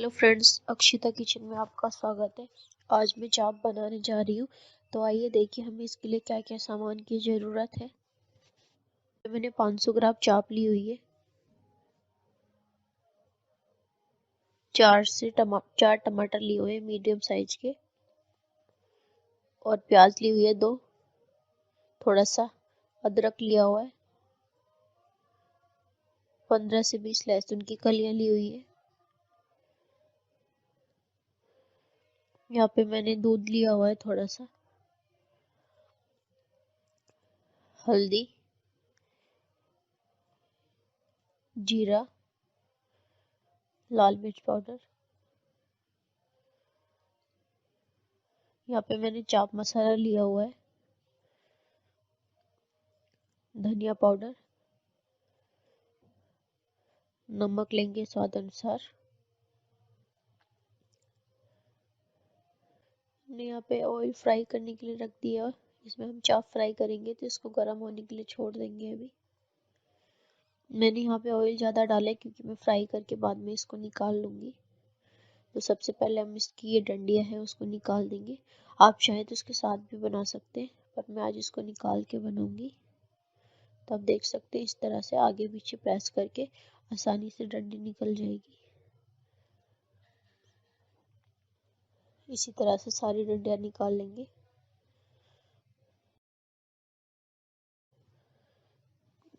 Hello friends, Akshita kitchen में आपका स्वागत है। आज मैं चाप बनाने जा रही हूँ। तो आइए देखिए हमें इसके लिए क्या क्या सामान की ज़रूरत है। मैंने 500 ग्राम चाप ली हुई है। 4 टमाटर लिए हुए हैं मीडियम साइज के, और प्याज ली हुई है 2। थोड़ा सा अदरक लिया हुआ है। 15 से 20 लहसुन की कलियां ली हुई है। यहाँ पे मैंने दूध लिया हुआ है थोड़ा सा। हल्दी, जीरा, लाल मिर्च पाउडर। यहाँ पे मैंने चाप मसाला लिया हुआ है। धनिया पाउडर, नमक लेंगे स्वाद अनुसार। हमने यहाँ पे ऑयल फ्राई करने के लिए रख दिया। इसमें हम चाप फ्राई करेंगे तो इसको गर्म होने के लिए छोड़ देंगे। अभी मैंने यहाँ पे ऑयल ज़्यादा डाला है क्योंकि मैं फ्राई करके बाद में इसको निकाल लूँगी। तो सबसे पहले हम इसकी ये डंडियाँ हैं उसको निकाल देंगे। आप चाहें तो इसके साथ भी बना सकते हैं, पर मैं आज इसको निकाल के बनाऊँगी। तो आप देख सकते हैं इस तरह से आगे पीछे प्रेस करके आसानी से डंडी निकल जाएगी। इसी तरह से सारी डंडियाँ निकाल लेंगे।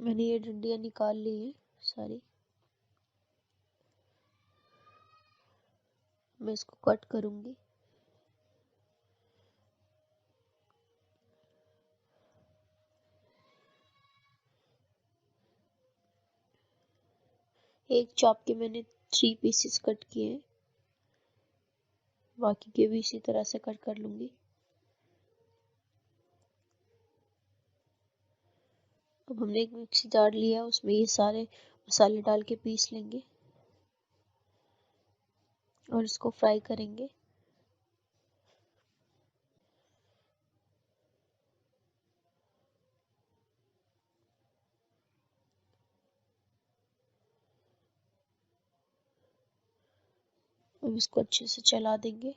मैंने ये डंडियाँ निकाल ली हैं सारी। मैं इसको कट करूँगी। एक चाप के मैंने 3 पीसेस कट किए हैं, बाकी के भी इसी तरह से कट कर लूँगी। अब हमने एक मिक्सी जार लिया, उसमें ये सारे मसाले डाल के पीस लेंगे और इसको फ्राई करेंगे। अब इसको अच्छे से चला देंगे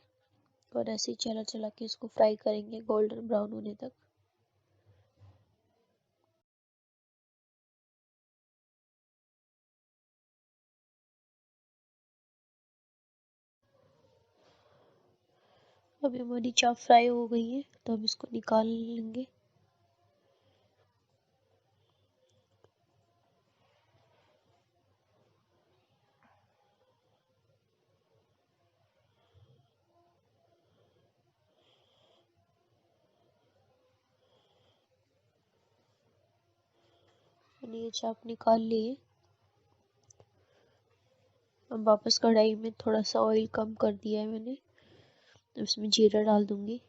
और ऐसे ही चला चला के इसको फ्राई करेंगे गोल्डन ब्राउन होने तक। अभी हमारी चाप फ्राई हो गई है तो हम इसको निकाल लेंगे। मैंने ये चाप निकाल ली है। अब वापस कढ़ाई में थोड़ा सा ऑयल कम कर दिया है मैंने, तो इसमें जीरा डाल दूंगी।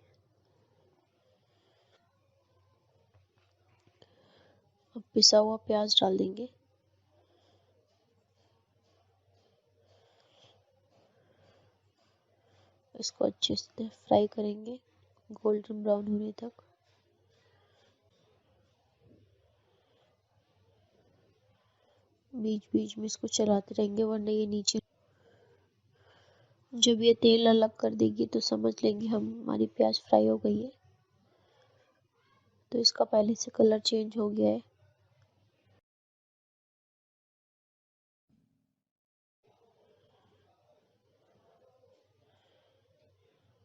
अब पिसा हुआ प्याज डाल देंगे। इसको अच्छे से फ्राई करेंगे गोल्डन ब्राउन होने तक। बीच बीच में इसको चलाते रहेंगे वरना ये नीचे, जब ये तेल अलग कर देगी तो समझ लेंगे हमारी प्याज फ्राई हो गई है। तो इसका पहले से कलर चेंज हो गया है।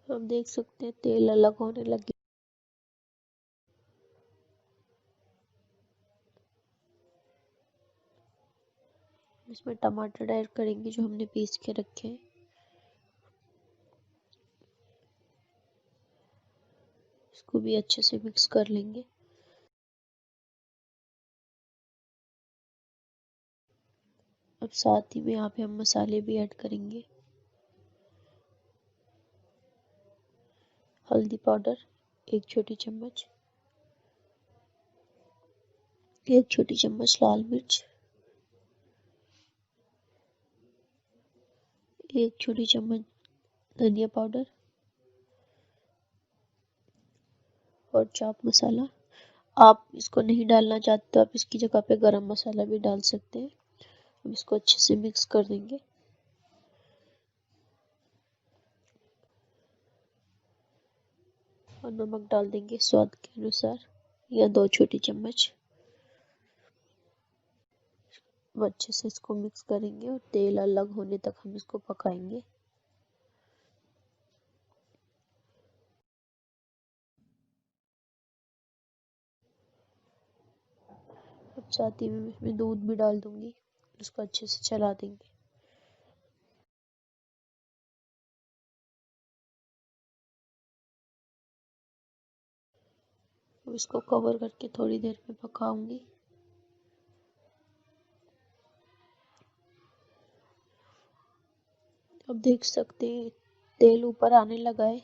हम देख सकते हैं तेल अलग होने लगे। इसमें टमाटर ऐड करेंगे जो हमने पीस के रखे हैं। इसको भी अच्छे से मिक्स कर लेंगे। अब साथ ही में यहाँ पे हम मसाले भी ऐड करेंगे। हल्दी पाउडर 1 छोटी चम्मच, 1 छोटी चम्मच लाल मिर्च, 1 छोटी चम्मच धनिया पाउडर और चाप मसाला। आप इसको नहीं डालना चाहते तो आप इसकी जगह पे गरम मसाला भी डाल सकते हैं। अब इसको अच्छे से मिक्स कर देंगे। और नमक डाल देंगे स्वाद के अनुसार या 2 छोटी चम्मच। अच्छे से इसको मिक्स करेंगे और तेल अलग होने तक हम इसको पकाएंगे। अब साथ ही में इसमें दूध भी डाल दूंगी, इसको अच्छे से चला देंगे। अब इसको कवर करके थोड़ी देर में पकाऊंगी। अब देख सकते हैं तेल ऊपर आने लगा है।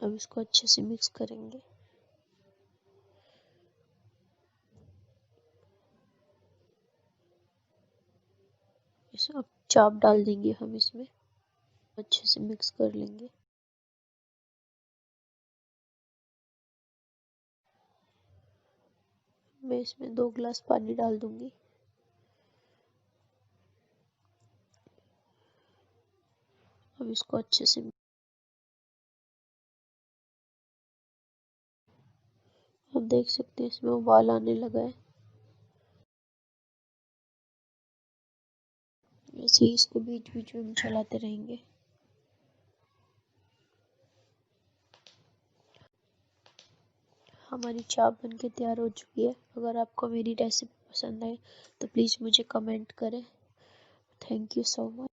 अब इसको अच्छे से मिक्स करेंगे। अब चाप डाल देंगे हम इसमें, अच्छे से मिक्स कर लेंगे। मैं इसमें 2 गिलास पानी डाल दूंगी। अब इसको अच्छे से, अब देख सकते हैं इसमें उबाल आने लगा है। ऐसे ही इसको बीच बीच में हम चलाते रहेंगे। हमारी चाप बनके तैयार हो चुकी है। अगर आपको मेरी रेसिपी पसंद आए तो प्लीज़ मुझे कमेंट करें। Thank you so much.